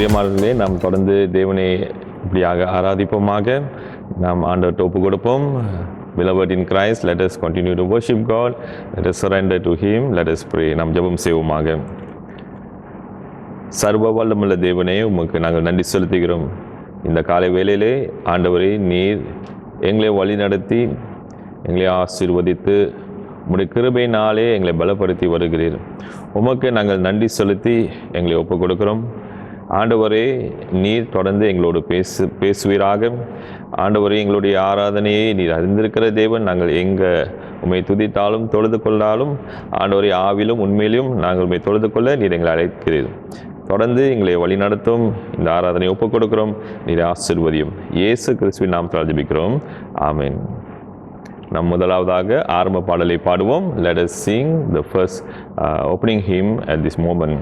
பிரியமானவர்களே, நாம் தொடர்ந்து தேவனை இப்படியாக ஆராதிப்போமாக. நாம் ஆண்டவர்கிட்ட ஒப்பு கொடுப்போம். Beloved in Christ, let us continue to worship God. Let us surrender to Him. Let us pray. நாம் ஜெபம் செய்வோமாக. சர்வ வல்லமுள்ள தேவனே, உமக்கு நாங்கள் நன்றி செலுத்துகிறோம். இந்த காலை வேளையிலே ஆண்டவரே, நீர் எங்களை வழி நடத்தி எங்களை ஆசீர்வதித்து உம்முடைய கிருபையினாலே எங்களை பலப்படுத்தி வருகிறீர். உமக்கு நாங்கள் நன்றி செலுத்தி எங்களை ஒப்பு கொடுக்கிறோம். ஆண்டவரே, நீர் தொடர்ந்து எங்களோடு பேசுவீராக. ஆண்டவரே, எங்களுடைய ஆராதனையை நீர் அறிந்திருக்கிற தேவன். நாங்கள் எங்கே உம்மை துதித்தாலும் தொழுது கொண்டாலும் ஆண்டவரே, ஆவிலும் உண்மையிலும் நாங்கள் உம்மை தொழுது கொள்ள நீர் எங்களை அழைக்கிறீர். தொடர்ந்து எங்களை வழிநடத்தும். இந்த ஆராதனை ஒப்புக் கொடுக்கிறோம். நீர் ஆசீர்வதியும். இயேசு கிறிஸ்துவின் நாமத்தில் ஜெபிக்கிறோம். ஆமென். நாம் முதலாவதாக ஆரம்ப பாடலை பாடுவோம். Let us sing the first opening hymn at this moment.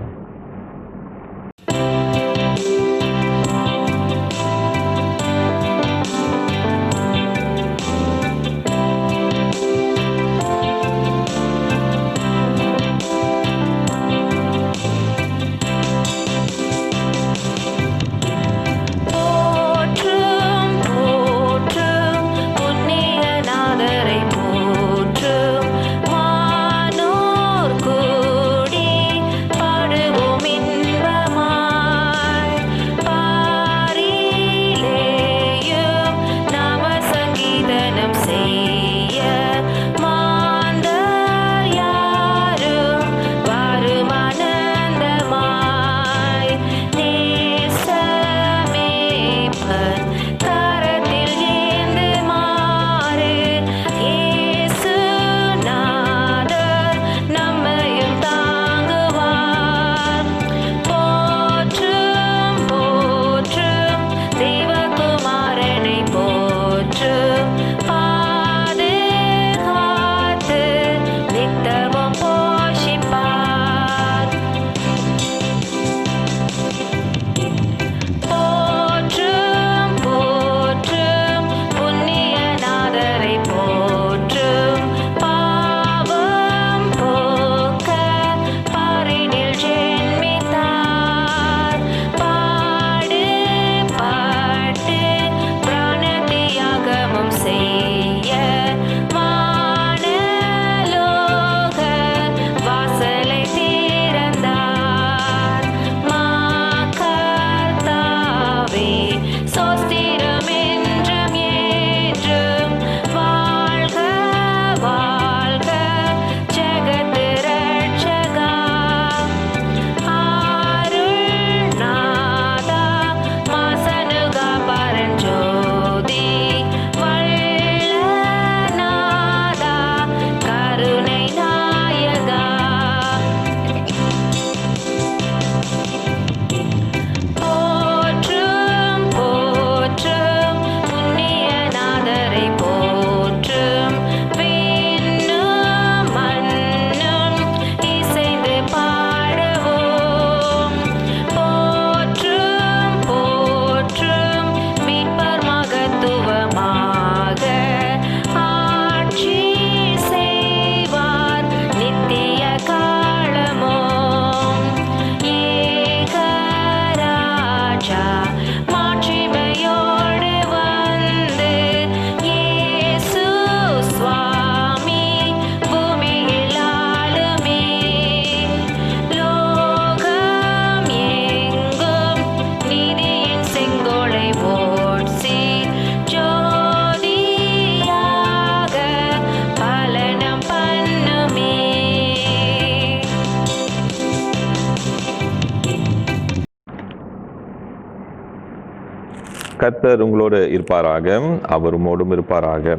கர்த்தர் உங்களோடு இருப்பாராக. அவர் உம்மோடும் இருப்பாராக.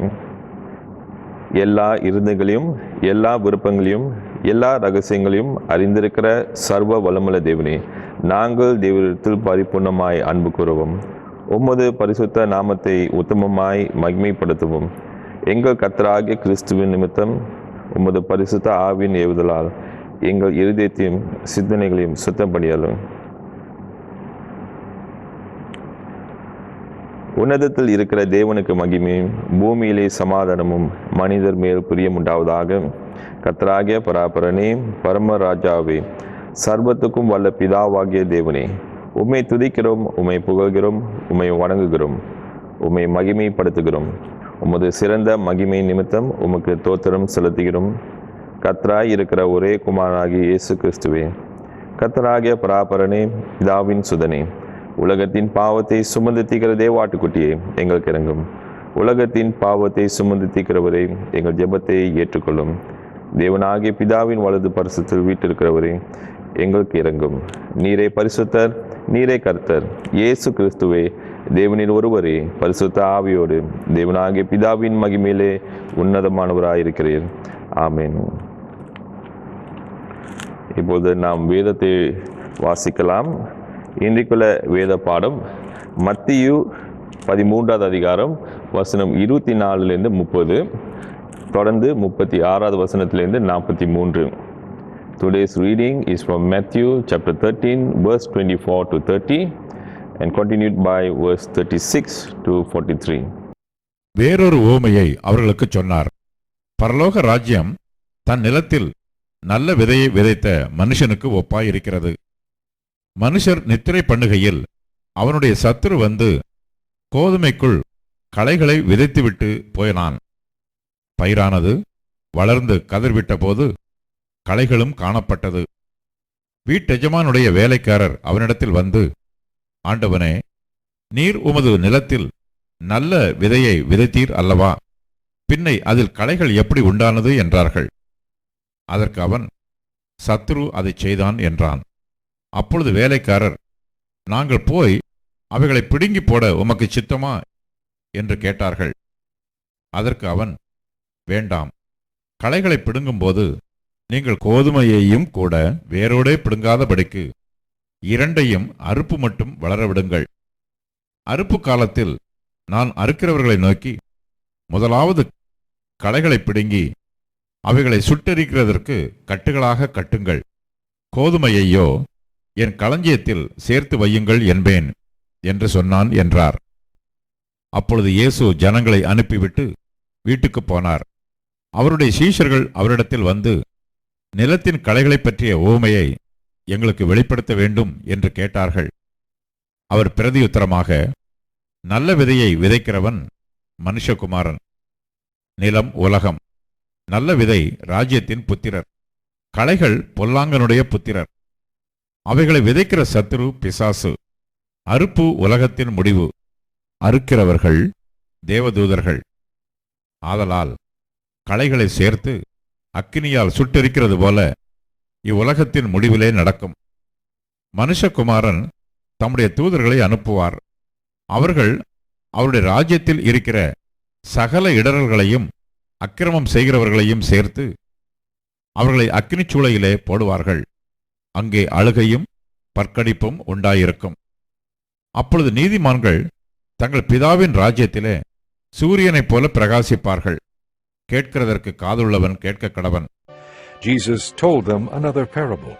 எல்லா இருதயங்களையும் எல்லா விருப்பங்களையும் எல்லா ரகசியங்களையும் அறிந்திருக்கிற சர்வ வல்லமுள்ள தேவனே, நாங்கள் தேவனிடத்தில் பரிபூர்ணமாய் அன்பு கூறுவோம். உமது பரிசுத்த நாமத்தை உத்தமமாய் மகிமைப்படுத்துவோம். எங்கள் கர்த்தராகிய கிறிஸ்துவின் நிமித்தம் உமது பரிசுத்த ஆவின் ஏவுதலால் எங்கள் இருதயத்தையும் சிந்தனைகளையும் சுத்தம் பண்ணியலும். உன்னதத்தில் இருக்கிற தேவனுக்கு மகிமையும் பூமியிலே சமாதானமும் மனிதர் மேல் பிரியம் உண்டாவதாக. கர்த்தராகிய பராபரனே, பரமராஜாவே, சர்வத்துக்கும் வல்ல பிதாவாகிய தேவனே, உம்மை துதிக்கிறோம், உம்மை புகழ்கிறோம், உம்மை வணங்குகிறோம், உம்மை மகிமைப்படுத்துகிறோம். உமது சிறந்த மகிமை நிமித்தம் உமக்கு தோத்திரம் செலுத்துகிறோம். கர்த்தராய் இருக்கிற ஒரே குமாரனாகிய இயேசு கிறிஸ்துவே, கர்த்தராகிய பராபரனே, பிதாவின் சுதனே, உலகத்தின் பாவத்தை சுமந்து தீக்கிற தேவாட்டுக்குட்டியே, எங்களுக்கு இறங்கும். உலகத்தின் பாவத்தை சுமந்து தீக்கிறவரே, எங்கள் ஜெபத்தை ஏற்றுக்கொள்ளும். தேவனாகிய பிதாவின் வலது பரிசுத்தில் வீட்டிருக்கிறவரே, எங்களுக்கு இறங்கும். நீரே பரிசுத்தர், நீரே கர்த்தர், இயேசு கிறிஸ்துவே, தேவனின் ஒருவரே, பரிசுத்த ஆவியோடு தேவனாகிய பிதாவின் மகிமையிலே உன்னதமானவராயிருக்கிறீர். ஆமென். இப்போது நாம் வேதத்தை வாசிக்கலாம். இன்றைக்குள்ள வேத பாடம் மத்தியு 13வது அதிகாரம் வசனம் 24லேருந்து 30, தொடர்ந்து 36வது வசனத்திலிருந்து 43. Today's reading is from Matthew chapter 13 verse 24 to 30 and continued by verse 36 to 43. வேறொரு உவமையை அவர்களுக்கு சொன்னார். பரலோக ராஜ்யம் தன் நிலத்தில் நல்ல விதையை விதைத்த மனுஷனுக்கு ஒப்பாயிருக்கிறது. மனுஷர் நித்திரை பண்ணுகையில் அவனுடைய சத்துரு வந்து கோதுமைக்குள் களைகளை விதைத்துவிட்டு போயினான். பயிரானது வளர்ந்து கதிர்விட்ட போது களைகளும் காணப்பட்டது. வீட்டெஜமானுடைய வேலைக்காரர் அவனிடத்தில் வந்து, ஆண்டவனே, நீர் உமது நிலத்தில் நல்ல விதையை விதைத்தீர் அல்லவா? பின்னை அதில் களைகள் எப்படி உண்டானது என்றார்கள். அதற்கு அவன், சத்துரு அதைச் செய்தான் என்றான். அப்பொழுது வேலைக்காரர், நாங்கள் போய் அவைகளை பிடுங்கி போட உமக்கு சித்தமா என்று கேட்டார்கள். அதற்கு அவன், வேண்டாம், களைகளை பிடுங்கும்போது நீங்கள் கோதுமையையும் கூட வேரோடே பிடுங்காதபடிக்கு இரண்டையும் அறுப்பு மட்டும் வளரவிடுங்கள். அறுப்பு காலத்தில் நான் அறுக்கிறவர்களை நோக்கி, முதலாவது களைகளை பிடுங்கி அவைகளை சுட்டெரிக்கிறதற்கு கட்டுகளாக கட்டுங்கள், கோதுமையையோ என் களஞ்சியத்தில் சேர்த்து வையுங்கள் என்பேன் என்று சொன்னான் என்றார். அப்பொழுது இயேசு ஜனங்களை அனுப்பிவிட்டு வீட்டுக்கு போனார். அவருடைய சீஷர்கள் அவரிடத்தில் வந்து, நிலத்தின் களைகளைப் பற்றிய உவமையை எங்களுக்கு வெளிப்படுத்த வேண்டும் என்று கேட்டார்கள். அவர் பிரதியுத்தரமாக, நல்ல விதையை விதைக்கிறவன் மனுஷகுமாரன். நிலம் உலகம். நல்ல விதை ராஜ்யத்தின் புத்திரர், களைகள் பொல்லாங்கனுடைய புத்திரர். அவைகளை விதைக்கிற சத்துரு பிசாசு. அறுப்பு உலகத்தின் முடிவு, அறுக்கிறவர்கள் தேவதூதர்கள். ஆதலால் களைகளை சேர்த்து அக்கினியால் சுட்டெரிக்கிறது போல இவ்வுலகத்தின் முடிவிலே நடக்கும். மனுஷகுமாரன் தம்முடைய தூதர்களை அனுப்புவார். அவர்கள் அவருடைய ராஜ்யத்தில் இருக்கிற சகல இடரல்களையும் அக்கிரமம் செய்கிறவர்களையும் சேர்த்து அவர்களை அக்கினிச் சூளையிலே போடுவார்கள். அங்கே அழுகையும் பற்கடிப்பும் உண்டாயிருக்கும். அப்பொழுது நீதிமான்கள் தங்கள் பிதாவின் ராஜ்யத்திலே சூரியனைப் போல பிரகாசிப்பார்கள். கேட்கிறதற்கு காதுள்ளவன் கேட்க கடவன். Jesus told them another parable.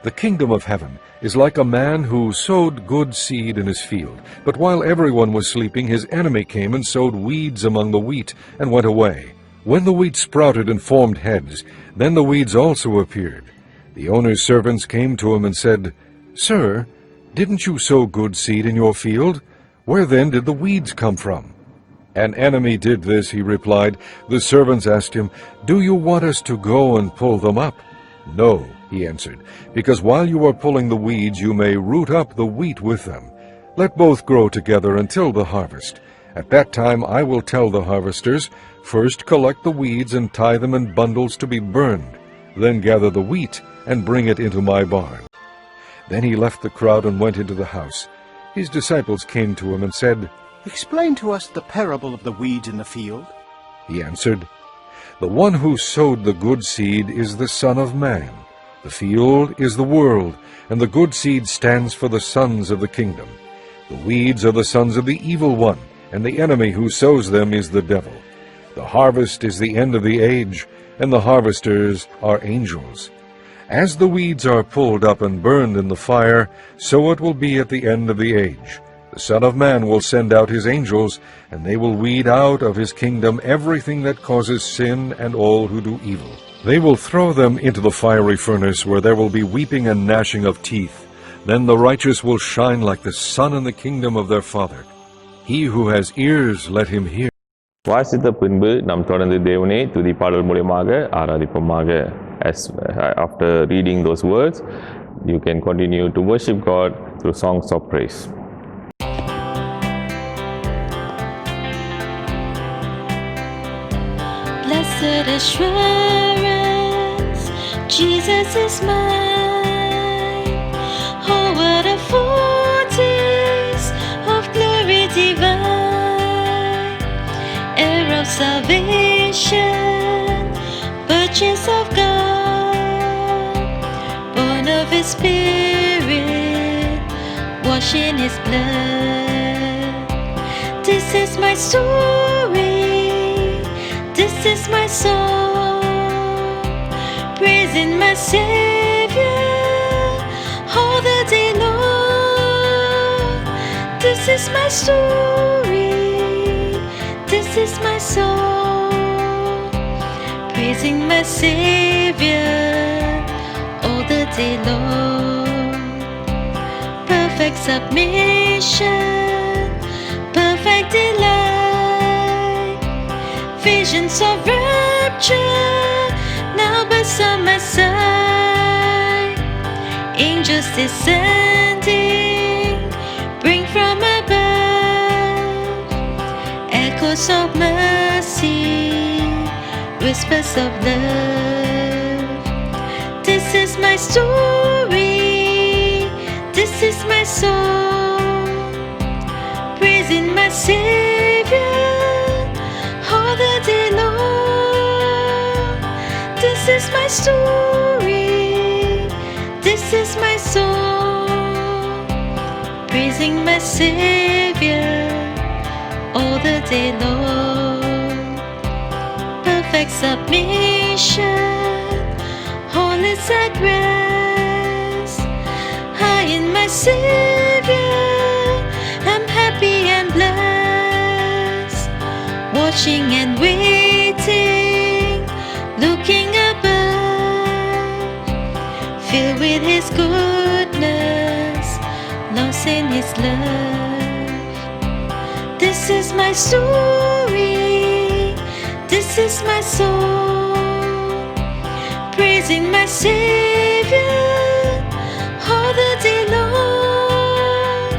The kingdom of heaven is like a man who sowed good seed in his field. But while everyone was sleeping, his enemy came and sowed weeds among the wheat and went away. When the wheat sprouted and formed heads, then the weeds also appeared. The owner's servants came to him and said, Sir, didn't you sow good seed in your field? Where then did the weeds come from? An enemy did this, he replied. The servants asked him, Do you want us to go and pull them up? No, he answered, because while you are pulling the weeds, you may root up the wheat with them. Let both grow together until the harvest. At that time I will tell the harvesters, First collect the weeds and tie them in bundles to be burned. Then gather the wheat and bring it into my barn. Then he left the crowd and went into the house. His disciples came to him and said, Explain to us the parable of the weeds in the field. He answered, The one who sowed the good seed is the Son of Man. The field is the world, and the good seed stands for the sons of the kingdom. The weeds are the sons of the evil one, and the enemy who sows them is the devil. The harvest is the end of the age, and the harvesters are angels. As the weeds are pulled up and burned in the fire, so it will be at the end of the age. The Son of Man will send out his angels, and they will weed out of his kingdom everything that causes sin and all who do evil. They will throw them into the fiery furnace, where there will be weeping and gnashing of teeth. Then the righteous will shine like the sun in the kingdom of their Father. He who has ears, let him hear. வாசித்த பின்பு நாம் தொடர்ந்து தேவனை துதிப்பாடல் மூலமாக ஆராதிப்போமாக. As after reading those words, you can continue to worship God through songs of praise. Blessed assurance, Jesus is mine. Oh, what a foretaste of glory divine, heir of salvation, purchase of God, born of His Spirit, washed in His blood. This is my story. This is my song, praising my Savior all the day long. This is my story, this is my song, praising my Savior all the day long. Perfect submission, perfect delight, visions of rapture now beside my side. Angels descending, bring from above echoes of mercy, whispers of love. This is my story, this is my song, praising my Savior all the day long. This is my story, this is my song, praising my Savior all the day long. Perfect submission, all is at rest. I in my Savior, I'm happy and blessed, watching and waiting, looking above, filled with His goodness, lost in His love. This is my story, this is my song, praising my Savior all the day long.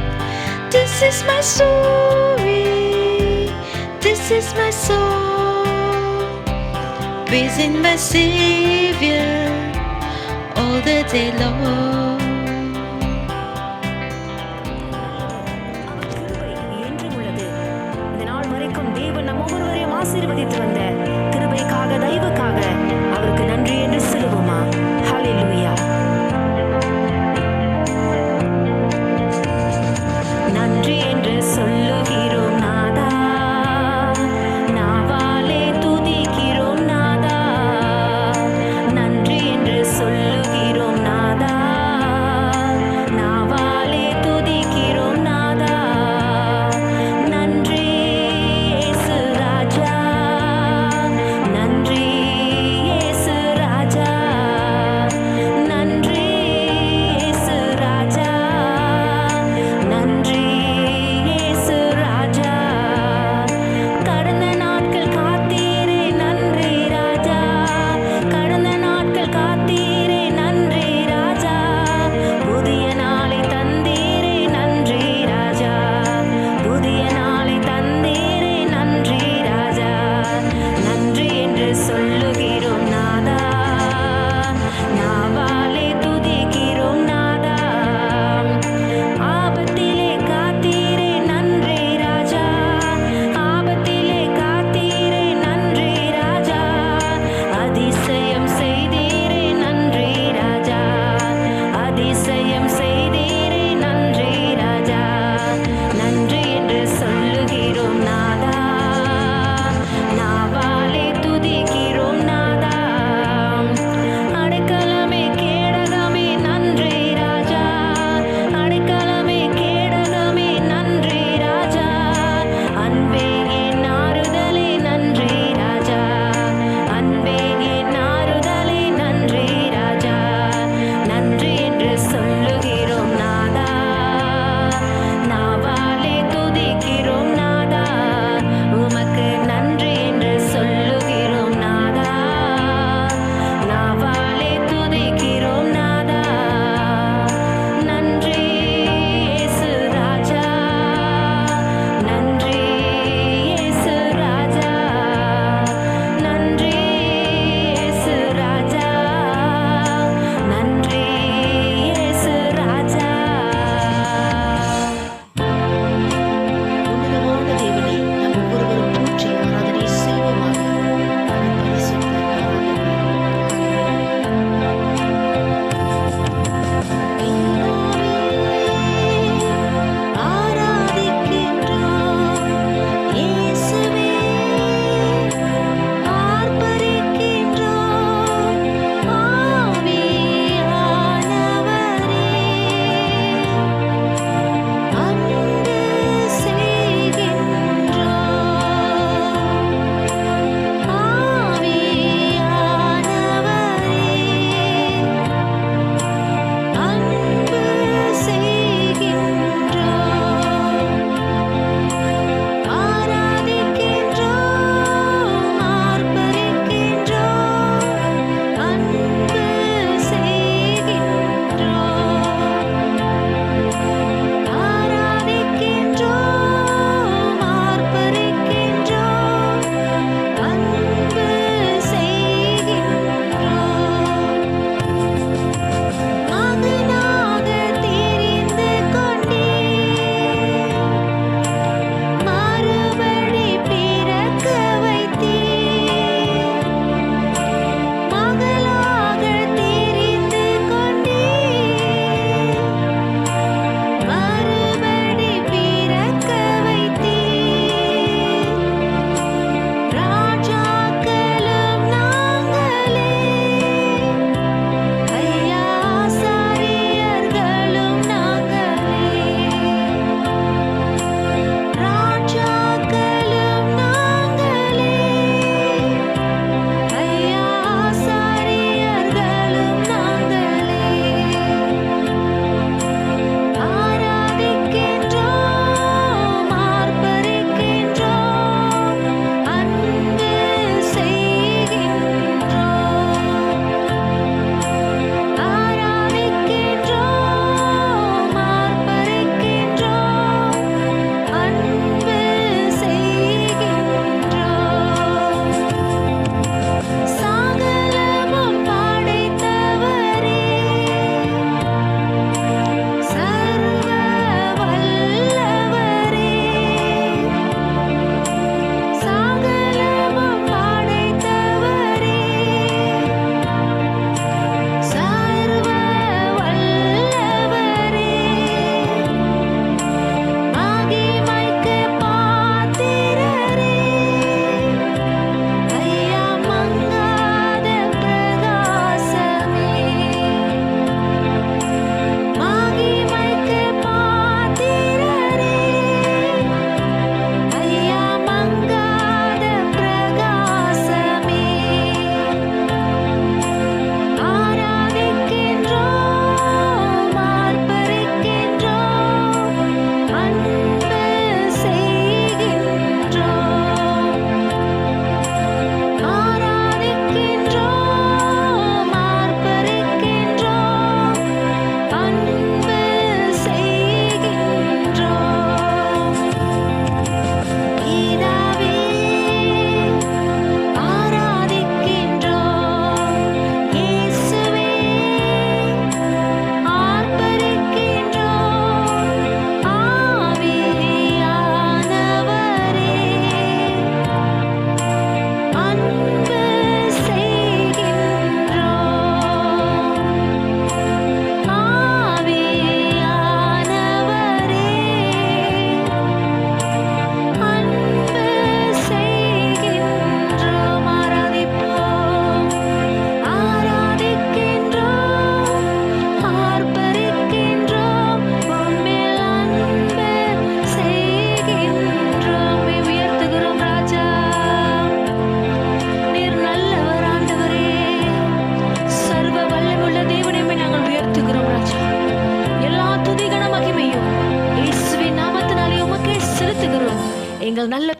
This is my story, this is my song, praising my Savior all the day long. என்றும் உள்ளது. இந்த நாள் வரைக்கும் தேவன் நம் ஒவ்வொருவரையும் ஆசீர்வதித்து வந்த கிருபைக்காக, தயவுக்காக அவருக்கு நன்றி என்று சொல்லுவோமா? ஹல்லேலூயா. நன்றி என்று சொல்லுகிறோம் நாதா, நாவாலே துதிக்கிறோம் நாதா. நன்றி என்று சொல்லுகிறோம் நாதா, நாவாலே துதிக்கிறோம் நாதா. நன்றி இயேசு ராஜா, நன்றி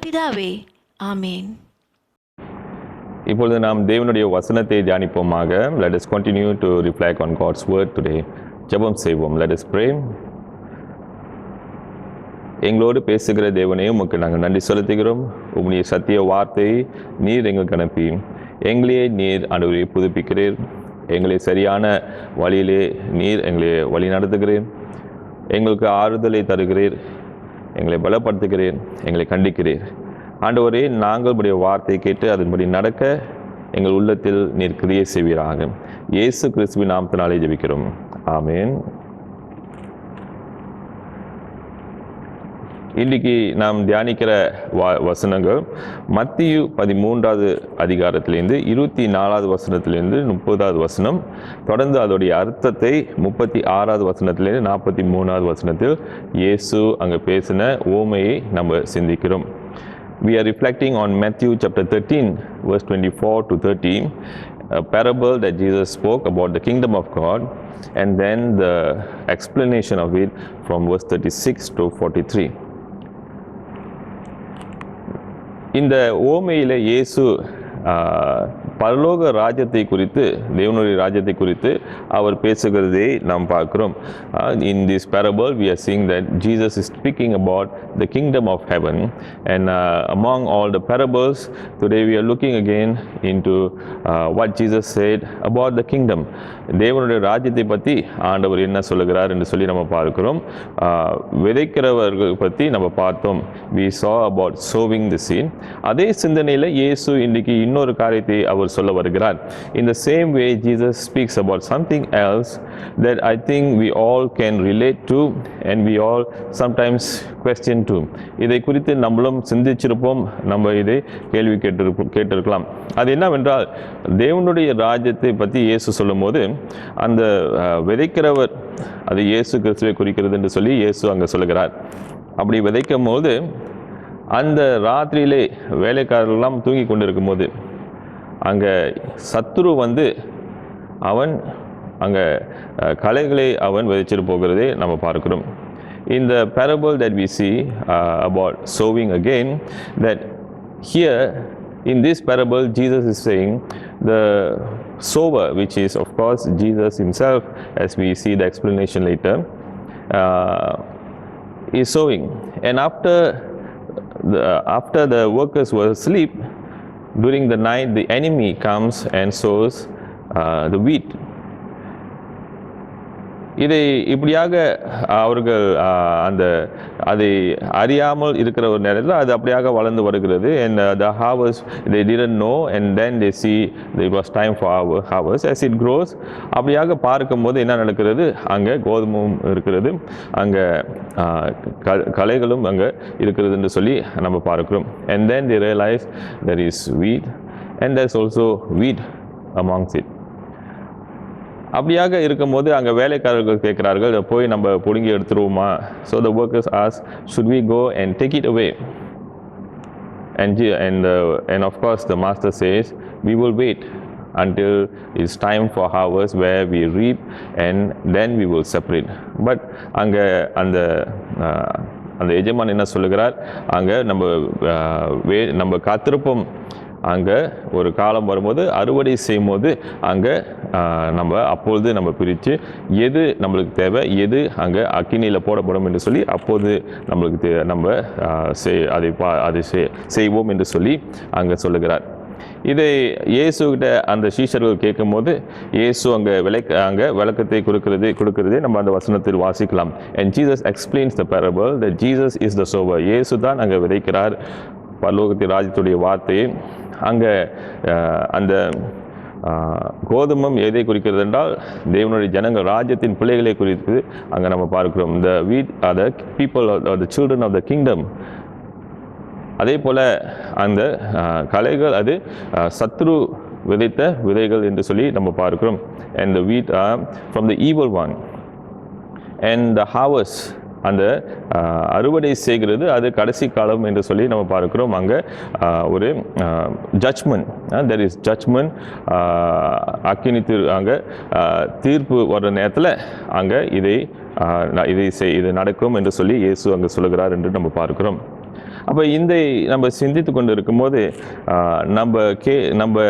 பிதாவே, ஆமேன். இப்பொழுது நாம் தேவனுடைய வசனத்தை தியானிப்போமாக. Let us continue to reflect on God's word today. ஜெபம் செய்வோம். Let us pray. எங்களோடு பேசுகிற தேவனே, உமக்கு நாங்கள் நன்றி செலுத்துகிறோம். உம்முடைய சத்திய வார்த்தையை நீர் எங்களுக்கு அனுப்பி எங்களையே நீர் ஆண்டவரே புதுப்பிக்கிறீர். எங்களை சரியான வழியிலே நீர் எங்களை வழி நடத்துகிறீர். எங்களுக்கு ஆறுதலை தருகிறீர். எங்களை பலப்படுத்துகிறீர். எங்களை கண்டிக்கிறீர். ஆண்டவரே, நாங்கள் உடைய வார்த்தையை கேட்டு அதன்படி நடக்க எங்கள் உள்ளத்தில் நீர் கிரியை செய்வீராக. இயேசு கிறிஸ்துவின் நாமத்தினாலே ஜெபிக்கிறோம். ஆமேன். இன்றைக்கு நாம் தியானிக்கிற வசனங்கள் மத்தியு 13வது அதிகாரத்திலேருந்து 24வது வசனத்திலேருந்து 30வது வசனம், தொடர்ந்து அதோடைய அர்த்தத்தை 36வது வசனத்திலேருந்து 43வது வசனத்தில் இயேசு அங்கே பேசின ஓமையை நம்ம சிந்திக்கிறோம். We are reflecting on Matthew chapter 13 verse 24 to 30, a parable that Jesus spoke about the kingdom of God, and then the explanation of it from verse 36 to 43. இந்த ஓமையில் இயேசு பரலோக ராஜ்யத்தை குறித்து, தேவனுடைய ராஜ்யத்தை குறித்து அவர் பேசுகிறதை நாம் பார்க்கிறோம். In this parable we are seeing that Jesus is speaking about the kingdom of heaven, and among all the parables today we are looking again into what Jesus said about the kingdom. தேவனுடைய ராஜ்யத்தை பற்றி ஆண்டவர் என்ன சொல்லுகிறார் என்று சொல்லி நம்ம பார்க்கிறோம். விதைக்கிறவர்கள் பற்றி நம்ம பார்த்தோம். We saw about sowing the seed. அதே சிந்தனையில் இயேசு இன்றைக்கு இன்னொரு காரியத்தை அவர் சொல்ல வருகிறார். In the same way Jesus speaks about something else that I think we all can relate to and we all sometimes question too. இதை குறித்து நம்மளும் சிந்திச்சிருப்போம், நம்ம இதை கேள்வி கேட்டிருக்கலாம். அது என்னவென்றால், தேவனுடைய ராஜ்யத்தை பற்றி இயேசு சொல்லும் போது அந்த விதைக்கிறவர் அது இயேசு கிறிஸ்துவை குறிக்கிறது என்று சொல்லி இயேசு அங்கே சொல்லுகிறார். அப்படி விதைக்கும் போது அந்த ராத்திரியிலே வேலைக்காரர்களெல்லாம் தூங்கி கொண்டிருக்கும் போது அங்கே சத்துரு வந்து அவன் அங்கே களைகளை அவன் விதைச்சிட்டு போகிறதை நம்ம பார்க்கிறோம். In the parable that we see about sowing again, that here in this parable Jesus is saying the sower, which is of course Jesus himself, as we see the explanation later, is sowing, and after the workers were asleep during the night, the enemy comes and sows the wheat. இதை இப்படியாக அவர்கள் அந்த அதை அறியாமல் இருக்கிற ஒரு நேரத்தில் அது அப்படியாக வளர்ந்து வருகிறது. And the harvest they didn't know, and then they see it was time for our harvest. As it grows, அப்படியாக பார்க்கும்போது என்ன நடக்கிறது, அங்கே கோதுமையும் இருக்கிறது, அங்கே களைகளும் அங்கே இருக்கிறது என்று சொல்லி நம்ம பார்க்கிறோம். And then they realize there is wheat and there's also wheat amongst it. அப்படியாக இருக்கும்போது அங்கே வேலைக்காரர்கள் கேட்குறார்கள், போய் நம்ம பிடுங்கி எடுத்துருவோமா? So the workers ask, should we go and take it away? And of course the master says, we will wait until it's time for harvest where we reap and then we will separate. But அங்கே அந்த எஜமான் என்ன சொல்லுகிறார், அங்கே நம்ம காத்திருப்போம். அங்கே ஒரு காலம் வரும்போது அறுவடை செய்யும் போது அங்கே அப்பொழுது நம்ம பிரித்து எது நம்மளுக்கு தேவை, எது அங்கே அக்கினியில் போடப்படும் என்று சொல்லி அப்போது நம்மளுக்கு நம்ம அதை செய்வோம் என்று சொல்லி அங்கே சொல்லுகிறார். இதை இயேசுகிட்ட அந்த சீஷர்கள் கேட்கும் போது இயேசு அங்கே விளக்கத்தை கொடுக்கிறதே நம்ம அந்த வசனத்தில் வாசிக்கலாம். And Jesus explains the parable that Jesus is the sower. இயேசு தான் அங்கே விதைக்கிறார் பரலோகத்தின் ராஜ்யத்துடைய வார்த்தையை. அங்கே அந்த கோதுமம் எதை குறிக்கிறது என்றால் தேவனுடைய ஜனங்கள் ராஜ்யத்தின் பிள்ளைகளை குறித்து அங்கே நம்ம பார்க்கிறோம். The wheat are the people or the children of the kingdom. அதே போல் அந்த களைகள் அது சத்ரு விதைத்த விதைகள் என்று சொல்லி நம்ம பார்க்கிறோம். And the wheat are from the evil one. And the harvest, அந்த அறுவடை செய்கிறது அது கடைசி காலம் என்று சொல்லி நம்ம பார்க்கிறோம். அங்கே ஒரு ஜட்ஜ்மெண்ட், தெர் இஸ் ஜட்ஜ்மெண்ட், அக்கினி அங்கே தீர்ப்பு வர்ற நேரத்தில் அங்கே இது நடக்கும் என்று சொல்லி இயேசு அங்கே சொல்லுகிறார் என்று நம்ம பார்க்கிறோம். அப்போ நம்ம சிந்தித்து கொண்டு இருக்கும்போது நம்ம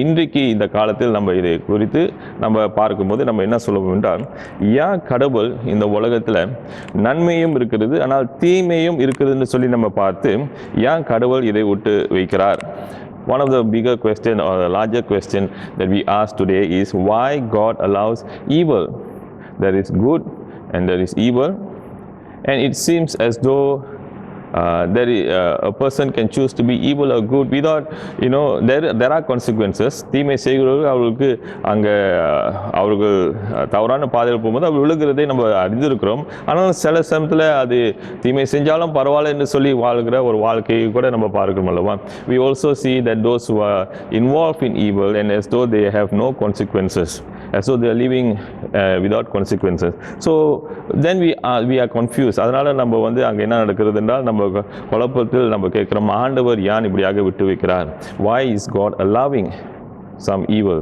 இன்றைக்கு இந்த காலத்தில் நம்ம இதை குறித்து நம்ம பார்க்கும்போது நம்ம என்ன சொல்லுவோம் என்றால், ஏன் கடவுள் இந்த உலகத்தில் நன்மையும் இருக்கிறது ஆனால் தீமையும் இருக்கிறதுன்னு சொல்லி நம்ம பார்த்து ஏன் கடவுள் இதை விட்டு வைக்கிறார்? One of the bigger question or the larger question that we ask today is why God allows evil. There is good and there is evil, and it seems as though a person can choose to be evil or good without, there are consequences. தீமை செய்கிறவர்கள் அவர்களுக்கு அங்கே அவர்கள் தவறான பாதையில் போகும்போது அவர் விழுகிறதை நம்ம அறிந்திருக்கிறோம். ஆனால் சில சமயத்தில் அது தீமை செஞ்சாலும் பரவாயில்ல என்று சொல்லி வாழ்கிற ஒரு வாழ்க்கையை கூட நம்ம பார்க்கிறோம் அல்லவா? We also see that those who are involved in evil and as though they have no consequences, as though they are living without consequences. So then we are confused. அதனால் நம்ம அங்கே என்ன நடக்கிறது என்றால், நம்ம குழப்பத்தில் நம்ம கேட்கிறோம், ஆண்டவர் ஏன் இப்படியாக விட்டு வைக்கிறார்? Why is God allowing some evil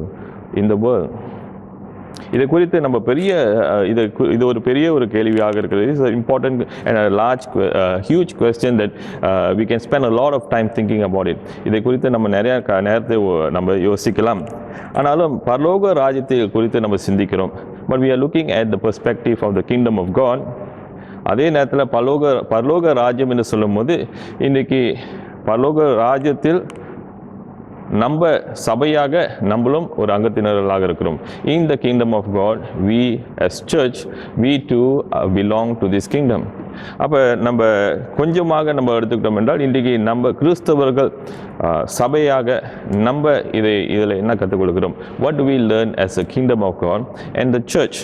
in the world? இதை குறித்து நம்ம இது ஒரு பெரிய ஒரு கேள்வியாக இருக்கிறது. It's an important and a large huge question that we can spend a lot of time thinking about it. இதை குறித்து நம்ம நிறைய நேரத்தை நம்ம யோசிக்கலாம். ஆனாலும் பரலோக ராஜ்யத்தை குறித்து நம்ம சிந்திக்கிறோம். But we are looking at the perspective of the kingdom of God. அதே நேரத்தில் பரலோக ராஜ்யம் என்று சொல்லும்போது, இன்றைக்கி பரலோக ராஜ்யத்தில் நம்ம சபையாக நம்மளும் ஒரு அங்கத்தினர்களாக இருக்கிறோம். In the kingdom of God, we as church, we too belong to this kingdom. அப்போ நம்ம கொஞ்சமாக நம்ம எடுத்துக்கிட்டோம் என்றால், இன்றைக்கி நம்ம கிறிஸ்தவர்கள் சபையாக நம்ம இதில் என்ன கற்றுக் கொடுக்கிறோம்? What do we learn as a kingdom of God and the church?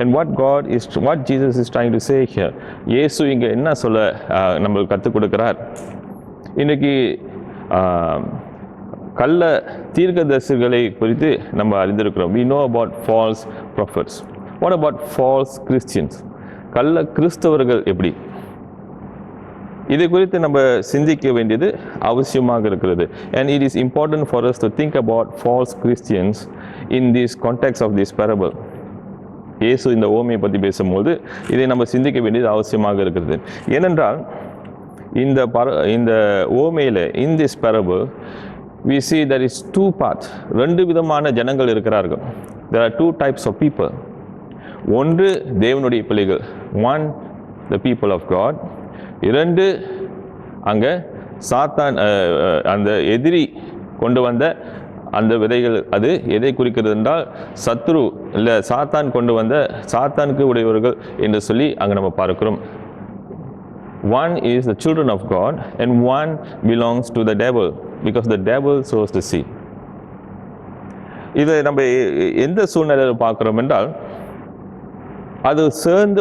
And what Jesus is trying to say here? இயேசு இங்கே என்ன சொல்ல நம்மளுக்கு கற்றுக் கொடுக்கிறார்? இன்றைக்கி கள்ள தீர்க்கதரிசிகளை குறித்து நம்ம அறிந்திருக்கிறோம். We know about false prophets. What about false Christians? கள்ள கிறிஸ்தவர்கள் எப்படி? இதை குறித்து நம்ம சிந்திக்க வேண்டியது அவசியமாக இருக்கிறது. And it is important for us to think about false Christians in this context of this parable. இயேசு இந்த ஓமையை பற்றி பேசும்போது இதை நம்ம சிந்திக்க வேண்டியது அவசியமாக இருக்கிறது. ஏனென்றால் இந்த ஓமையில், in this parable, we see there is two parts. ரெண்டு விதமான ஜனங்கள் இருக்கிறார்கள். There are two types of people. ஒன்று தேவனுடைய பிள்ளைகள், one the people of God. இரண்டு அங்கே சாத்தான், அந்த எதிரி கொண்டு வந்த அந்த விதைகள். அது எதை குறிக்கிறது என்றால், சத்ரு இல்லை சாத்தான் கொண்டு வந்த சாத்தானுக்கு உடையவர்கள் என்று சொல்லி அங்கே நம்ம பார்க்கிறோம். One is the children of God and one belongs to the devil, because the devil sows the seed. இதை நம்ம எந்த சூழ்நிலையில் பார்க்கிறோம் என்றால், அது சேர்ந்து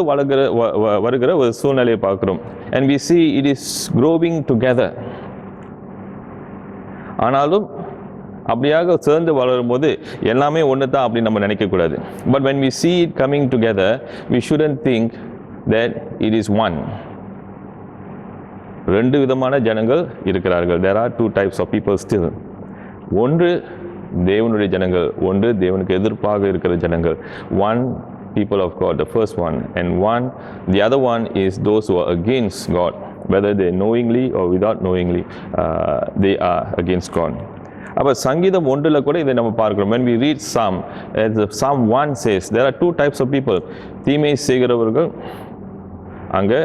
வருகிற ஒரு சூழ்நிலையை பார்க்கிறோம். And we see it is growing together. ஆனாலும் அப்படியாக சேர்ந்து வளரும்போது எல்லாமே ஒன்று தான் அப்படின்னு நம்ம நினைக்கக்கூடாது. But when we see it coming together, we shouldn't think that it is one. ரெண்டு விதமான ஜனங்கள் இருக்கிறார்கள். There are two types of people still. ஒன்று தேவனுடைய ஜனங்கள், ஒன்று தேவனுக்கு எதிர்ப்பாக இருக்கிற ஜனங்கள். One people of God, the first one, and the other one is those who are against God, whether they knowingly or without knowingly, they are against God. அப்போ சங்கீதம் 1 கூட இதை நம்ம பார்க்கிறோம். When we read Psalm 1 says there are two types of people. தீமை செய்கிறவர்கள், அங்கே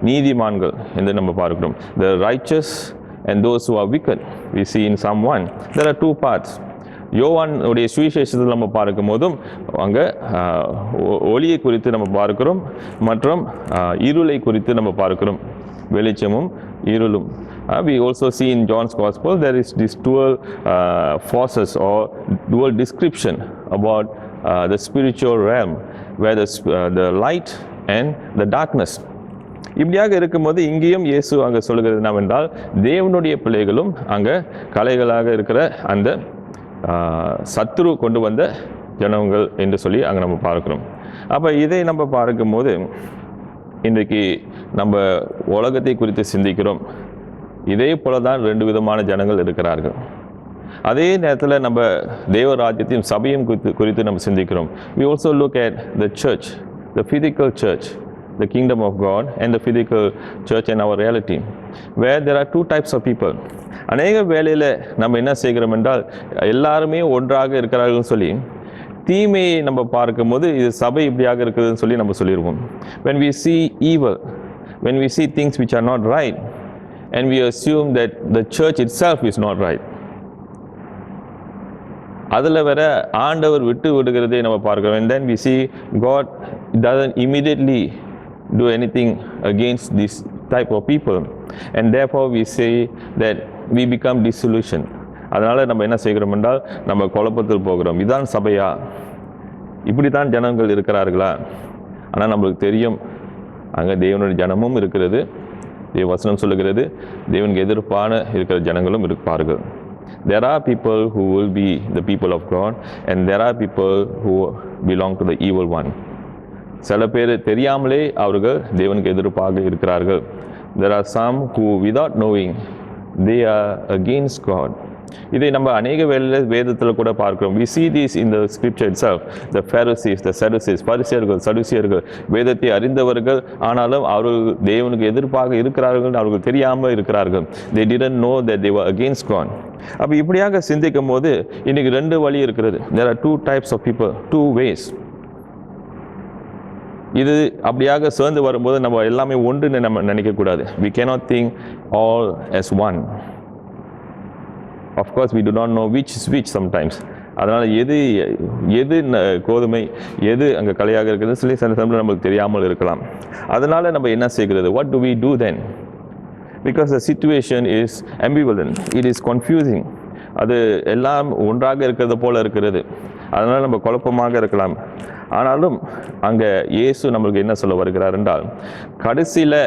நீதிமான்கள் என்று நம்ம பார்க்கிறோம். The righteous and those who are wicked. We see in Psalm 1. There are two parts. யோவான் உடைய சுவிசேஷத்தில் நம்ம பார்க்கும் போதும் அங்கே ஒளியை குறித்து நம்ம பார்க்கிறோம், மற்றும் இருளை குறித்து நம்ம பார்க்கிறோம், வெளிச்சமும் இருளும். We also see in John's Gospel there is this dual forces or dual description about the spiritual realm, where the light and the darkness. இப்படியாக இருக்கும்போது இங்கேயும் இயேசு அங்கே சொல்கிறது என்னவென்றால், தேவனுடைய பிள்ளைகளும் அங்கே கலைகளாக இருக்கிற அந்த சத்ரு கொண்டு வந்த ஜனங்கள் என்று சொல்லி அங்கே நம்ம பார்க்கிறோம். அப்போ இதை நம்ம பார்க்கும்போது இன்றைக்கு நம்ம உலகத்தை குறித்து சிந்திக்கிறோம். இதே போல தான் ரெண்டு விதமான ஜனங்கள் இருக்கிறார்கள். அதே நேரத்தில் நம்ம தேவராஜ்யத்தையும் சபையும் குறித்து நம்ம சிந்திக்கிறோம். We also look at the church, the physical church, the kingdom of God and the physical church and our reality, where there are two types of people. அநேக வேளையில் நம்ம என்ன செய்கிறோம் என்றால் எல்லாருமே ஒன்றாக இருக்கிறார்கள் சொல்லி தீமையை நம்ம பார்க்கும்போது இது சபை இப்படியாக இருக்குதுன்னு சொல்லி நம்ம சொல்லிடுவோம். When we see evil, when we see things which are not right, and we assume that the church itself is not right, அதில் வர ஆண்டவர் விட்டு விடுகிறதை நம்ம பார்க்கிறோம். And then we see God doesn't immediately do anything against this type of people, and therefore we say that we become disillusioned. அதனால் நம்ம என்ன செய்கிறோம் என்றால் நம்ம குழப்பத்தில் போகிறோம். இதான் சபையா, இப்படி தான் ஜனங்கள் இருக்கிறார்களா? ஆனால் நம்மளுக்கு தெரியும் அங்கே தேவனுடைய ஜனமும் இருக்கிறது. தேவ வசனம் சொல்லுகிறது தேவனுக்கு எதிர்ப்பான இருக்கிற ஜனங்களும் இருப்பார்கள். There are people who will be the people of God, and there are people who belong to the evil one. சில பேர் தெரியாமலே அவர்கள் தேவனுக்கு எதிர்ப்பாக இருக்கிறார்கள். There are some who without knowing they are against God. இதை நம்ம அநேக வேதத்தில் கூட பார்க்கிறோம். We see this in the scripture itself. The Pharisees, the Sadducees, பரிசேயர்கள், சதுசேயர்கள், வேதத்தை அறிந்தவர்கள், ஆனாலும் அவர்கள் தேவனுக்கு எதிர்ப்பாக இருக்கிறார்கள், அவர்கள் தெரியாமல் இருக்கிறார்கள். They didn't know that they were against God. அப்போ இப்படியாக சிந்திக்கும் போது இன்னைக்கு ரெண்டு வழி இருக்கிறது. There are two types of people, two ways. இது அப்படியாக சேர்ந்து வரும்போது நம்ம எல்லாமே ஒன்றுன்னு நம்ம நினைக்கக்கூடாது. We cannot think all as one. Of course we do not know which is which sometimes. அதனால் எது கோதுமை எது அங்கே கலையாக இருக்கிறது சொல்லி சில சமயம் நமக்கு தெரியாமல் இருக்கலாம். அதனால் நம்ம என்ன செய்கிறது? What do we do then? Because the situation is ambivalent. It is confusing. அது எல்லாம் ஒன்றாக இருக்கிறது போல இருக்கிறது. அதனால் நம்ம குழப்பமாக இருக்கலாம். ஆனாலும் அங்கே இயேசு நம்மளுக்கு என்ன சொல்ல வருகிறார் என்றால் கடைசியில்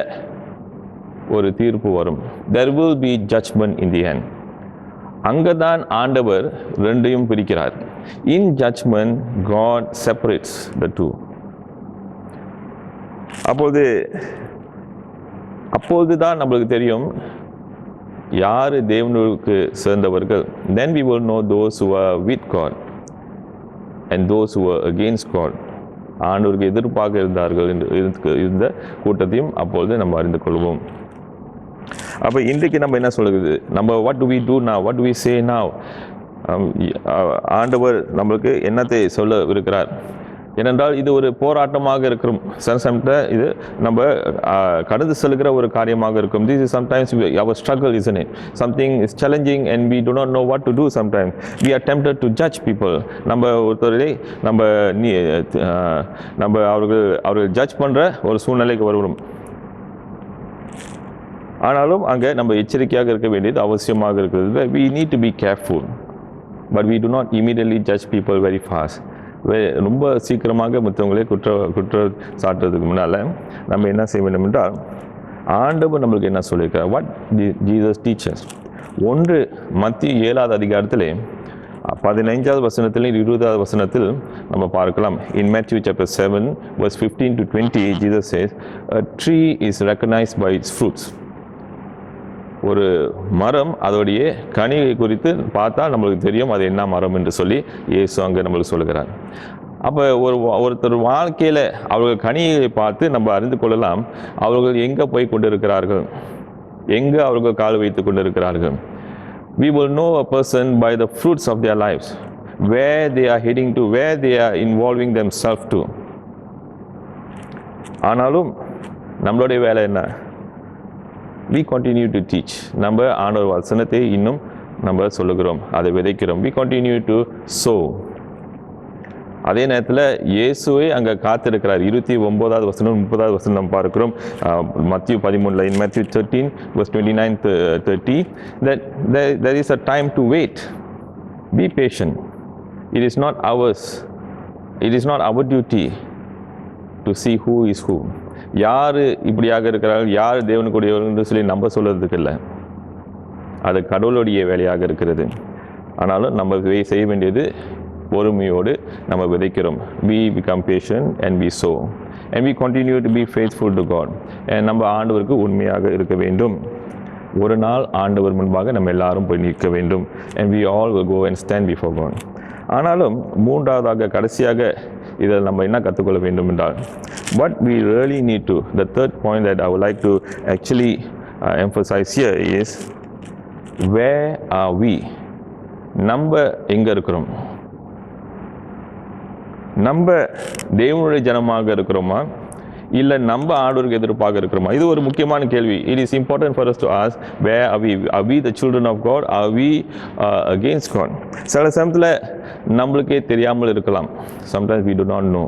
ஒரு தீர்ப்பு வரும். There will be judgment in the end. அங்கே தான் ஆண்டவர் ரெண்டையும் பிரிக்கிறார். In judgment God separates the two. அப்போது தான் நம்மளுக்கு தெரியும் யார் தேவனுக்கு சேர்ந்தவர்கள். Then we will know those who are with God and those who are against God. ஆண்டவருக்கு எதிர்ப்பாக இருந்தார்கள் இருந்த கூட்டத்தையும் அப்பொழுது நம்ம அறிந்து கொள்வோம். அப்போ இன்றைக்கு நம்ம என்ன சொல்லுது? நம்ம what do we do now? What do we say now? ஆண்டவர் நம்மளுக்கு என்னத்தை சொல்ல இருக்கிறார்? ஏனென்றால் இது ஒரு போராட்டமாக இருக்கும். இது நம்ம கடந்து செல்கிற ஒரு காரியமாக இருக்கும். This is sometimes our struggle, isn't it? Something is challenging and we do not know what to do sometimes. We are tempted to judge people. நம்ம ஒருத்தரை நம்ம அவர்கள் ஜட்ஜ் பண்ணுற ஒரு சூழ்நிலைக்கு வருவோம். ஆனாலும் அங்கே நம்ம எச்சரிக்கையாக இருக்க வேண்டியது அவசியமாக இருக்கிறது. We need to be careful, but we do not immediately judge people very fast. ரொம்ப சீக்கிரமாக மற்றவங்களே குற்றம் சாட்டுறதுக்கு முன்னால் நம்ம என்ன செய்ய வேண்டும் என்றால் ஆண்டவர் நம்மளுக்கு என்ன சொல்லியிருக்கார்? What Jesus teaches. ஒன்று மத்திய 7வது அதிகாரத்திலே 15வது வசனத்திலும் 20வது வசனத்தில் நம்ம பார்க்கலாம். In Matthew chapter 7 verse 15 to 20 Jesus says, a tree is recognized by its fruits. ஒரு மரம் அதோடைய கனியை குறித்து பார்த்தா நம்மளுக்கு தெரியும் அது என்ன மரம் என்று சொல்லி இயேசு அங்கே நம்மளுக்கு சொல்லுகிறார். அப்போ ஒருத்தர் வாழ்க்கையில் அவர்கள் கனியை பார்த்து நம்ம அறிந்து கொள்ளலாம் அவர்கள் எங்கே போய் கொண்டு இருக்கிறார்கள், எங்கே அவர்கள் கால் வைத்து கொண்டு இருக்கிறார்கள். We will know a person by the fruits of their lives, where they are heading to, where they are involving themselves to. ஆனாலும் நம்மளுடைய வேலை என்ன? We continue to teach. நம்ம ஆண்டவர் வசனத்தை இன்னும் நம்ம சொல்லுகிறோம், அதை விதைக்கிறோம். We continue to sow. அதே நேரத்தில் இயேசுவை அங்கே காத்திருக்கிறார். 29வது வசனம் 30வது வசனம் நம்ம பார்க்கிறோம். மத்திய 13 in Matthew 13 verse 29-30 that there is a time to wait. Be patient. It is not ours. It is not our duty to see who is who. யார் இப்படியாக இருக்கிறார்கள், யார் தேவனுக்குரியவர்கள் என்று சொல்லி நம்ம சொல்கிறதுக்கு இல்லை. அது கடவுளுடைய வேலையாக இருக்கிறது. ஆனாலும் நம்ம செய்ய வேண்டியது பொறுமையோடு நம்ம விதைக்கிறோம். We become patient and we sow and we continue to be faithful to God. நம்ம ஆண்டவருக்கு உண்மையாக இருக்க வேண்டும். ஒரு நாள் ஆண்டவர் முன்பாக நம்ம எல்லாரும் போய் நிற்க வேண்டும். And we all will go and stand before God. ஆனாலும் மூன்றாவதாக கடைசியாக இதில் நம்ம என்ன கற்றுக்கொள்ள வேண்டும் என்றால் what we really need to, the third point that I would like to actually emphasize here is where are we? நம்ம எங்கே இருக்கிறோம்? நம்ம தேவனுடைய ஜனமாக இருக்கிறோமா, இல்லை நம்ம ஆண்டவருக்கு எதிர்ப்பாக இருக்கிறோமா? இது ஒரு முக்கியமான கேள்வி. It is important for us to ask, where are we? Are we the children of God? Are we against God? சில சமயத்தில் நம்மளுக்கே தெரியாமல் இருக்கலாம். Sometimes we do not know.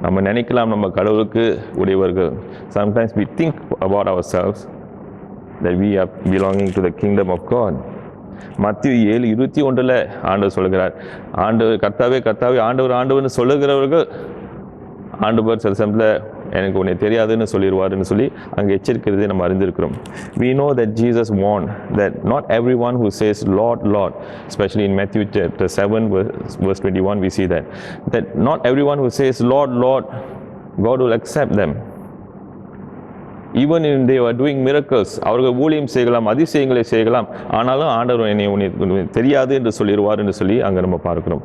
நம்ம நினைக்கலாம் நம்ம கடவுளுக்கு உடையவர்கள். Sometimes we think about ourselves that we are belonging to the kingdom of God. மத்தேயு 7:21 ஆண்டவர் சொல்கிறார், ஆண்டவர் கர்த்தாவே கர்த்தாவே ஆண்டவர் ஆண்டவர்னு சொல்லுகிறவர்கள் ஆண்டவர் சில சமயத்தில் எனக்கு உன்னை தெரியாதுன்னு சொல்லிடுவாருன்னு சொல்லி அங்கே எச்சரிக்கிறதை நம்ம அறிந்திருக்கிறோம். We know that Jesus warned that not everyone who says Lord Lord, especially in Matthew chapter 7 verse 21 we see that not everyone who says Lord Lord God will accept them. Even if they were doing miracles, அவர்கள் ஊழியம் செய்யலாம், அதிசயங்களை செய்யலாம், ஆனாலும் ஆண்டவர் என்னை உன்னை தெரியாது என்று சொல்லிடுவார் என்று சொல்லி அங்கே நம்ம பார்க்கிறோம்.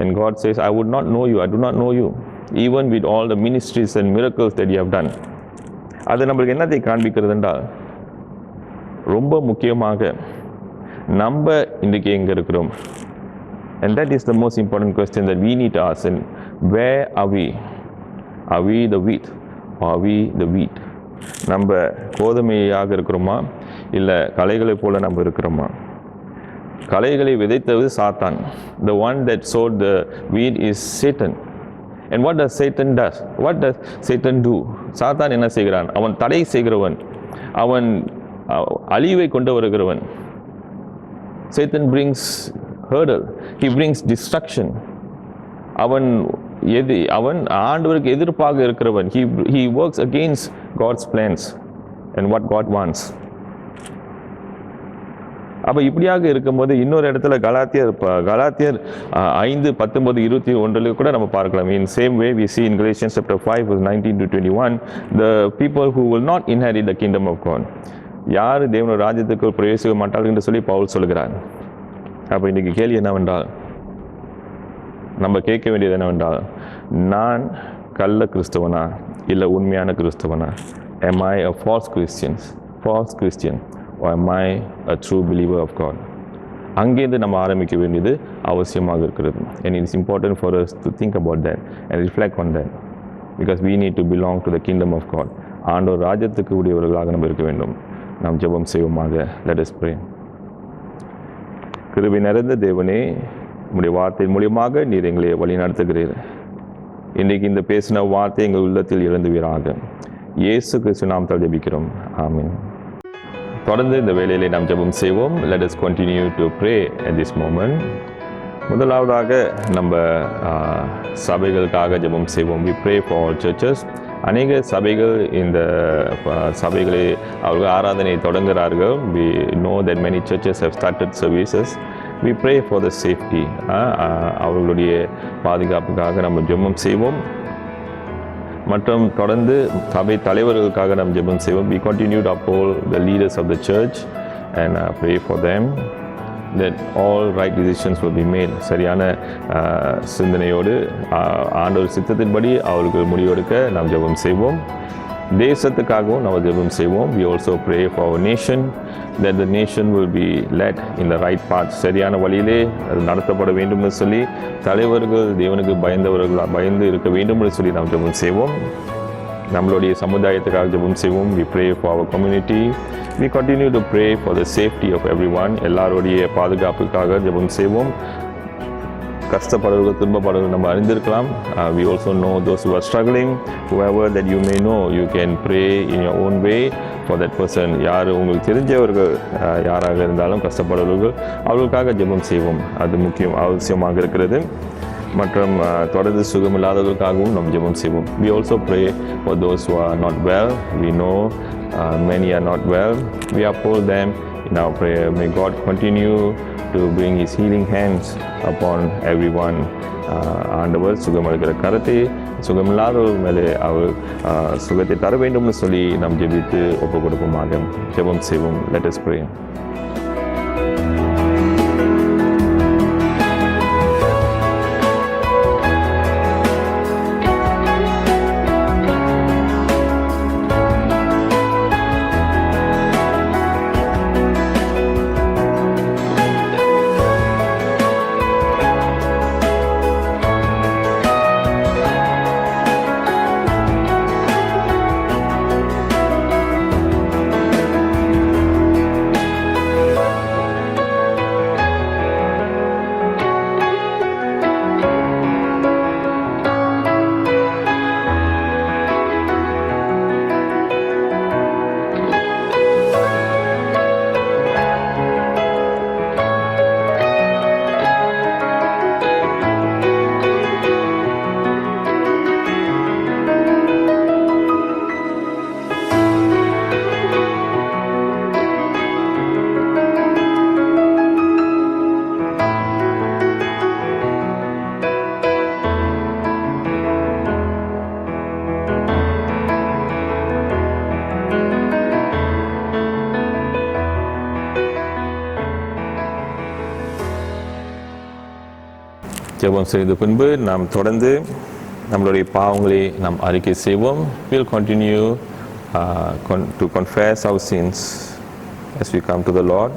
And God says, I would not know you, I do not know you, even with all the ministries and miracles that you have done. அது நம்மளுக்கு என்னத்தை காண்பிக்கிறது என்றால், ரொம்ப முக்கியமாக நம்ம இன்றைக்கு எங்கே இருக்கிறோம்? And that is the most important question that we need to ask. And where are we? Are we the wheat or are we the wheat? நம்ம கோதுமையாக இருக்கிறோமா, இல்லை களைகளை போல நம்ம இருக்கிறோமா? களைகளை விதைத்தது சாத்தான். The one that sowed the wheat is Satan. And what does Satan does? What does Satan do? சாத்தான் என்ன செய்கிறான்? அவன் தடை செய்கிறவன், அவன் அழிவை கொண்டு வருகிறவன். Satan brings hurdle, he brings destruction. அவன் ஆண்டவருக்கு எதிர்ப்பாக இருக்கிறவன். He works against God's plans and what God wants. அப்போ இப்படியாக இருக்கும்போது இன்னொரு இடத்துல கலாத்தியர் 5:19-21 கூட நம்ம பார்க்கலாம். In same way we see in Galatians chapter 5 verse 19-21 the people who will not inherit the kingdom of God. யார் தேவனுடைய ராஜ்யத்துக்கு பிரவேசிக்க மாட்டார்கள் என்று சொல்லி பவுல் சொல்கிறார். அப்போ இன்றைக்கி கேள்வி என்னவென்றால், நம்ம கேட்க வேண்டியது என்னவென்றால், நான் கள்ள கிறிஸ்தவனா இல்லை உண்மையான கிறிஸ்தவனா? Am I a false Christian or am I a true believer of God? அங்கேருந்து நம்ம ஆரம்பிக்க வேண்டியது அவசியமாக இருக்கிறது. And it is important for us to think about that and reflect on that because we need to belong to the kingdom of God. ஆண்டவர் ராஜ்யத்துக்கு உடையவர்களாக நம்ம இருக்க வேண்டும். நாம் ஜெபம் செய்வோமாக. Let us pray. கிருபை நிறைந்த தேவனே, உம்முடைய வார்த்தை மூலியமாக நீர் எங்களை வழி நடத்துகிறீர். இன்றைக்கு இந்த பேசின வார்த்தை எங்கள் உள்ளத்தில் இழந்துவீராக. இயேசு கிறிஸ்து நாமத்தால் ஜெபிக்கிறோம். ஆமென். தொடர்ந்து இந்த வேளையிலே நாம் ஜெபம் செய்வோம். Let us continue to pray at this moment. முதலாவதாக நம்ம சபைகளுக்காக ஜெபம் செய்வோம். We pray for all churches. அநேக சபைகள் இந்த சபைகளை அவர்கள் ஆராதனை தொடங்குகிறார்கள். We know that many churches have started services. We pray for the safety. அவர்களுடைய பாதுகாப்புக்காக நம்ம ஜெபம் செய்வோம். மற்றும் தொடர்ந்து சபை தலைவர்களுக்காக நாம் ஜெபம் செய்வோம். We continue to uphold the leaders of the church and pray for them that all right decisions will be made. சரியான சிந்தனையோடு ஆண்டவர் சித்தத்தின்படி அவர்கள் முடிவெடுக்க நாம் ஜெபம் செய்வோம். தேசத்துக்காகவும் நாம் ஜெபம் செய்வோம். We also pray for our nation that the nation will be led in the right path. சரியான வழியிலே அது நடத்தப்பட வேண்டும் என்று சொல்லி தலைவர்கள் தேவனுக்கு பயந்து இருக்க வேண்டும் என்று சொல்லி நாம் ஜெபம் செய்வோம். நம்மளுடைய சமுதாயத்துக்காக ஜெபம் செய்வோம். We pray for our community. We continue to pray for the safety of everyone. எல்லாருடைய பாதுகாப்புக்காக ஜெபம் செய்வோம். கஷ்டப்படுறவர்கள் துன்பப்படுறவர்கள் நம்ம அறிந்திருக்கலாம். We also know those who are struggling. Whoever that you may know, you can pray in your own way for that person. யார் உங்களுக்கு தெரிஞ்சவர்கள் யாராக இருந்தாலும் கஷ்டப்படுறவர்கள் அவர்களுக்காக ஜெபம் செய்வோம். அது அவசியமாக இருக்கிறது. மற்றும் தொடர்ந்து சுகமில்லாதவர்களுக்காகவும் நாம் ஜெபம் செய்வோம். We also pray for those who are not well. We know many are not well. We uphold them in our prayer. May God continue to bring His healing hands upon everyone. ஆண்டவர் சுகமளிக்கிற கரத்தை சுகமில்லாதவர்கள் மேலே அவர் சுகத்தை தர வேண்டும்னு சொல்லி நாம் ஜெபித்து ஒப்பு கொடுப்போமாக. ஜெபம் செய்வோம். Let us pray. ஜெபம் செய்த பின்பு நாம் தொடர்ந்து நம்மளுடைய பாவங்களை நாம் அறிக்கை செய்வோம். We'll continue to confess our sins as we come to the Lord.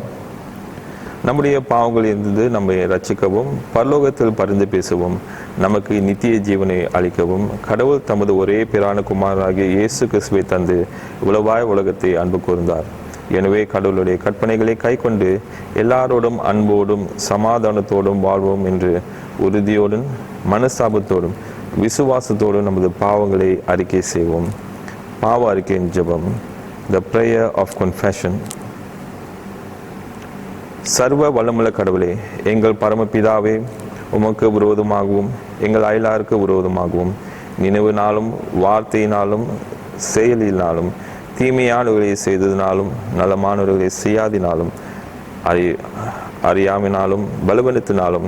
நம்முடைய பாவங்களிலிருந்து நம்மை ரட்சிக்கவும், பரலோகத்தில் பரிந்து பேசவும், நமக்கு நித்திய ஜீவனை அளிக்கவும் கடவுள் தமது ஒரே பிரான குமாரராகிய இயேசு கிறிஸ்துவை தந்து உலவாய் உலகத்தை அன்பு கூர்ந்தார். எனவே கடவுளுடைய கற்பனைகளை கைக்கொண்டு எல்லாரோடும் அன்போடும் சமாதானத்தோடும் வாழ்வோம் என்று உறுதியோடும் மனஸ்தாபத்தோடும் விசுவாசத்தோடும் நமது பாவங்களை அறிக்கை செய்வோம். பாவ அறிக்கையின் ஜெபம். The prayer of confession. சர்வ வல்லமுள்ள கடவுளே, எங்கள் பரமபிதாவே, உமக்கு விரோதமாகவும் எங்கள் அயலாருக்கு விரோதமாகவும் நினைவினாலும் வார்த்தையினாலும் செயலினாலும் தீமையானவர்களை செய்ததினாலும் நலமானவர்களை செய்யாதினாலும் அறியாமையினாலும் பலவீனத்தினாலும்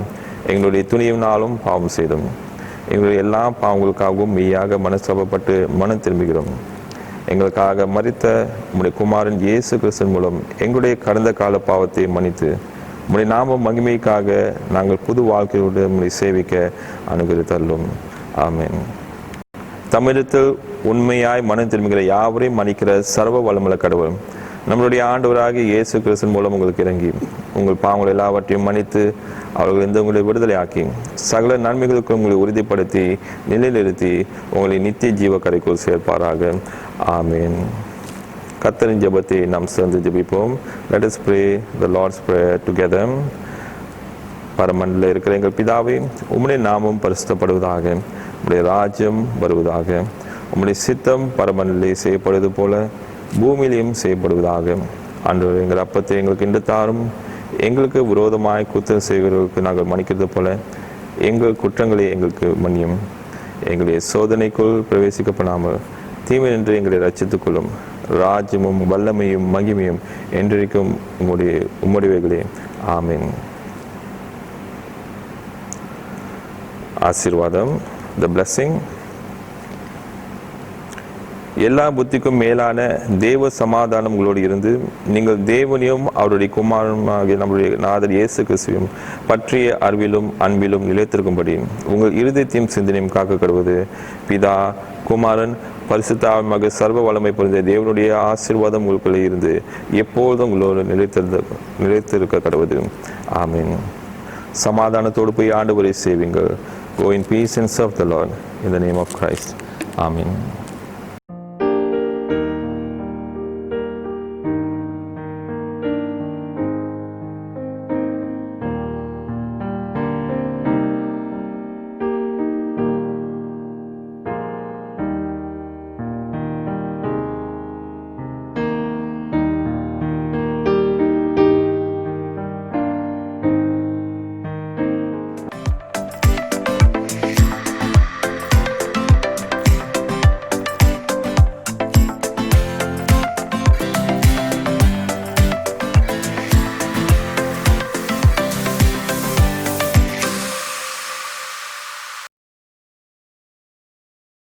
எங்களுடைய துணிவினாலும் பாவம் செய்தோம். எங்களுடைய எல்லா பாவங்களுக்காகவும் மெய்யாக மனஸ்தாபப்பட்டு மனம் திரும்புகிறோம். எங்களுக்காக மரித்த உம்முடைய குமாரன் இயேசு கிறிஸ்துவின் மூலம் எங்களுடைய கடந்த கால பாவத்தை மன்னித்து உம்முடைய நாம மகிமைக்காக நாங்கள் புது வாழ்க்கையோடு உம்முடைய சேவிக்க அனுகிரகித்தருளும். ஆமென். தமிழத்தில் உண்மையாய் மனம் திரும்புகிற யாவரையும் மன்னிக்கிற சர்வ வல்லமுள்ள கடவுள் நம்மளுடைய ஆண்டவராகிய இயேசு கிறிஸ்துவின் மூலம் உங்களுக்கு இறங்கி உங்கள் பாவங்கள் எல்லாவற்றையும் மன்னித்து அவர்களிருந்து உங்களை விடுதலையாக்கி சகல நன்மைகளுக்கு உங்களை உறுதிப்படுத்தி நிலைநிறுத்தி உங்களை நித்திய ஜீவ கரைக்குள் சேர்ப்பாராக. ஆமீன். கர்த்தரின் ஜெபத்தை நாம் சேர்ந்து ஜெபிப்போம். Let us pray the Lord's Prayer together. பரமண்டல இருக்கிற எங்கள் பிதாவே, உம்முடைய நாமம் பரிசுத்தப்படுவதாக, உம்முடைய ராஜ்யம் வருவதாக, உம்முடைய சித்தம் பரமண்டலே செய்யப்படுவது போல பூமியிலையும் செய்யப்படுவதாக. ஆண்டவரே, எங்கள் அப்பத்தை எங்களுக்கு இன்று தாரும். எங்களுக்கு விரோதமாய் குற்றம் செய்கிறவர்களுக்கு நாங்கள் மன்னிக்கிறது போல எங்கள் குற்றங்களை எங்களுக்கு மன்னியும். எங்களுடைய சோதனைக்குள் பிரவேசிக்கப்படாமல் தீமை நின்று எங்களை ரட்சித்துக் கொள்ளும். ராஜ்யமும் வல்லமையும் மகிமையும் என்றைக்கும் உம்முடையவைகளே. ஆமீன். ஆசீர்வாதம். The blessing. எல்லா புத்திக்கும் மேலான தேவ சமாதானம் உங்களோடு இருந்து நீங்கள் தேவனையும் அவருடைய குமாரனாகிய நம்முடைய நாதர் இயேசு கிறிஸ்துவையும் பற்றிய அறிவிலும் அன்பிலும் நிலைத்திருக்கும்படி உங்கள் இருதயத்தையும் சிந்தனையும் காக்க கடுவது பிதா குமாரன் பரிசுத்த சர்வ வல்லமை பொருந்த தேவனுடைய ஆசீர்வாதம் உங்களுக்குள்ளே இருந்து எப்போதும் உங்களோடு நிலைத்திருக்க கடுவது. ஆமீன். சமாதானத்தோடு போய் ஆண்டவரை சேவிங்கள். Go in peace and serve the Lord in the name of Christ. Amen.